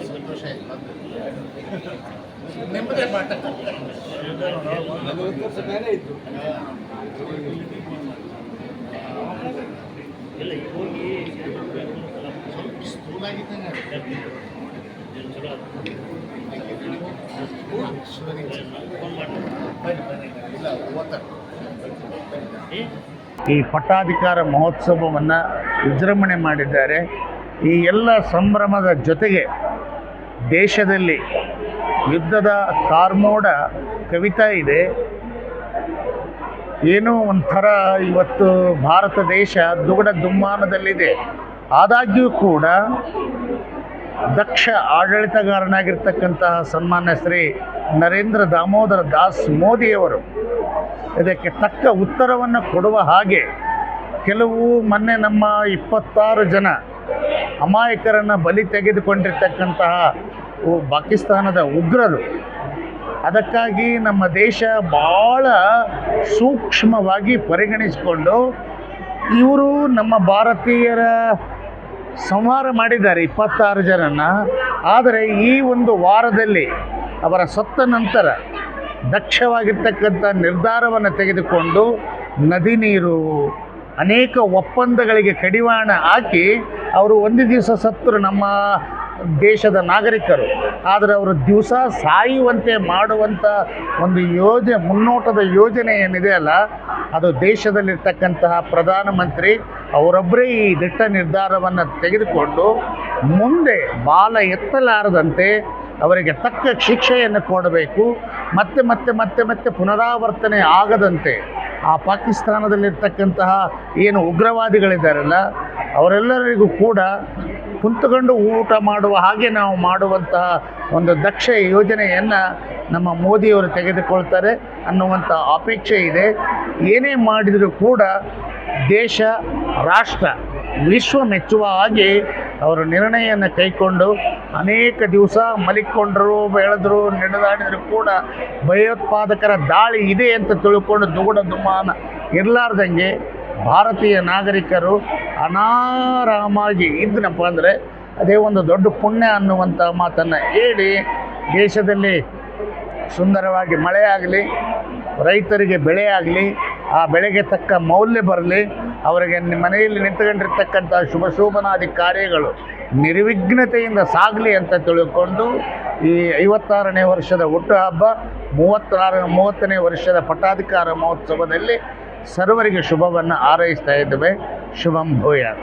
ಸಂತೋಷ ನೆಮ್ಮದಿ ಪಾಠ ಇಲ್ಲ ಈಗ ಹೋಗಿ ಸ್ವಲ್ಪ ಸ್ಥೂಲಾಗಿದ್ದಂಗೆ ಈ ಪಟ್ಟಾಧಿಕಾರ ಮಹೋತ್ಸವವನ್ನು ವಿಜೃಂಭಣೆ ಮಾಡಿದ್ದಾರೆ. ಈ ಎಲ್ಲ ಸಂಭ್ರಮದ ಜೊತೆಗೆ ದೇಶದಲ್ಲಿ ಯುದ್ಧದ ಕಾರ್ಮೋಡ ಕವಿತಾ ಇದೆ. ಏನೋ ಒಂಥರ ಇವತ್ತು ಭಾರತ ದೇಶ ದುಗುಡ ದುಮ್ಮಾನದಲ್ಲಿದೆ. ಆದಾಗ್ಯೂ ಕೂಡ ದಕ್ಷ ಆಡಳಿತಗಾರನಾಗಿರ್ತಕ್ಕಂತಹ ಸನ್ಮಾನ್ಯ ಶ್ರೀ ನರೇಂದ್ರ ದಾಮೋದರ ದಾಸ್ ಮೋದಿಯವರು ಇದಕ್ಕೆ ತಕ್ಕ ಉತ್ತರವನ್ನು ಕೊಡುವ ಹಾಗೆ ಕೆಲವು ಮೊನ್ನೆ ನಮ್ಮ 26 ಜನ ಅಮಾಯಕರನ್ನು ಬಲಿ ತೆಗೆದುಕೊಂಡಿರ್ತಕ್ಕಂತಹ ಪಾಕಿಸ್ತಾನದ ಉಗ್ರರು, ಅದಕ್ಕಾಗಿ ನಮ್ಮ ದೇಶ ಭಾಳ ಸೂಕ್ಷ್ಮವಾಗಿ ಪರಿಗಣಿಸಿಕೊಂಡು ಇವರು ನಮ್ಮ ಭಾರತೀಯರ ಸಂಹಾರ ಮಾಡಿದ್ದಾರೆ 26 ಜನನ. ಆದರೆ ಈ ಒಂದು ವಾರದಲ್ಲಿ ಅವರ ಸತ್ತ ನಂತರ ದಕ್ಷವಾಗಿರ್ತಕ್ಕಂಥ ನಿರ್ಧಾರವನ್ನು ತೆಗೆದುಕೊಂಡು ನದಿ ನೀರು ಅನೇಕ ಒಪ್ಪಂದಗಳಿಗೆ ಕಡಿವಾಣ ಹಾಕಿ ಅವರು ಒಂದು ದಿವಸ ಸತ್ತರು ನಮ್ಮ ದೇಶದ ನಾಗರಿಕರು. ಆದರೆ ಅವರು ದಿವಸ ಸಾಯುವಂತೆ ಮಾಡುವಂಥ ಒಂದು ಮುನ್ನೋಟದ ಯೋಜನೆ ಏನಿದೆ ಅಲ್ಲ, ಅದು ದೇಶದಲ್ಲಿರ್ತಕ್ಕಂತಹ ಪ್ರಧಾನಮಂತ್ರಿ ಅವರೊಬ್ಬರೇ ಈ ದಿಟ್ಟ ನಿರ್ಧಾರವನ್ನು ತೆಗೆದುಕೊಂಡು ಮುಂದೆ ಬಾಲ ಎತ್ತಲಾರದಂತೆ ಅವರಿಗೆ ತಕ್ಕ ಶಿಕ್ಷೆಯನ್ನು ಕೊಡಬೇಕು. ಮತ್ತೆ ಮತ್ತೆ ಮತ್ತೆ ಮತ್ತೆ ಪುನರಾವರ್ತನೆ ಆಗದಂತೆ ಆ ಪಾಕಿಸ್ತಾನದಲ್ಲಿರ್ತಕ್ಕಂತಹ ಏನು ಉಗ್ರವಾದಿಗಳಿದ್ದಾರಲ್ಲ ಅವರೆಲ್ಲರಿಗೂ ಕೂಡ ಕುಂತುಕೊಂಡು ಊಟ ಮಾಡುವ ಹಾಗೆ ನಾವು ಮಾಡುವಂತಹ ಒಂದು ದಕ್ಷ ಯೋಜನೆಯನ್ನು ನಮ್ಮ ಮೋದಿಯವರು ತೆಗೆದುಕೊಳ್ತಾರೆ ಅನ್ನುವಂಥ ಅಪೇಕ್ಷೆ ಇದೆ. ಏನೇ ಮಾಡಿದರೂ ಕೂಡ ದೇಶ, ರಾಷ್ಟ್ರ, ವಿಶ್ವ ಮೆಚ್ಚುವ ಹಾಗೆ ಅವರು ನಿರ್ಣಯವನ್ನು ಕೈಕೊಂಡು ಅನೇಕ ದಿವಸ ಮಲಿಕೊಂಡರು, ಬೆಳೆದರು, ನಡೆದಾಡಿದರೂ ಕೂಡ ಭಯೋತ್ಪಾದಕರ ದಾಳಿ ಇದೆ ಅಂತ ತಿಳ್ಕೊಂಡು ದುಗುಡ ದುಮ್ಮಾನ ಇರಲಾರ್ದಂಗೆ ಭಾರತೀಯ ನಾಗರಿಕರು ಅನಾರಾಮಾಗಿ ಇದ್ದನಪ್ಪ ಅಂದರೆ ಅದೇ ಒಂದು ದೊಡ್ಡ ಪುಣ್ಯ ಅನ್ನುವಂಥ ಮಾತನ್ನು ಹೇಳಿ, ದೇಶದಲ್ಲಿ ಸುಂದರವಾಗಿ ಮಳೆ ಆಗಲಿ, ರೈತರಿಗೆ ಬೆಳೆ ಆಗಲಿ, ಆ ಬೆಳೆಗೆ ತಕ್ಕ ಮೌಲ್ಯ ಬರಲಿ, ಅವರಿಗೆ ಮನೆಯಲ್ಲಿ ನಿಂತುಕೊಂಡಿರ್ತಕ್ಕಂಥ ಶೋಭನಾದಿ ಕಾರ್ಯಗಳು ನಿರ್ವಿಘ್ನತೆಯಿಂದ ಸಾಗಲಿ ಅಂತ ತಿಳ್ಕೊಂಡು ಈ 56ನೇ ವರ್ಷದ ಹುಟ್ಟುಹಬ್ಬ, 30ನೇ ವರ್ಷದ ಪಟ್ಟಾಧಿಕಾರ ಮಹೋತ್ಸವದಲ್ಲಿ ಸರ್ವರಿಗೆ ಶುಭವನ್ನು ಹಾರೈಸ್ತಾ ಇದ್ದೇವೆ. ಶುಭಂ ಭೂಯಾತ್.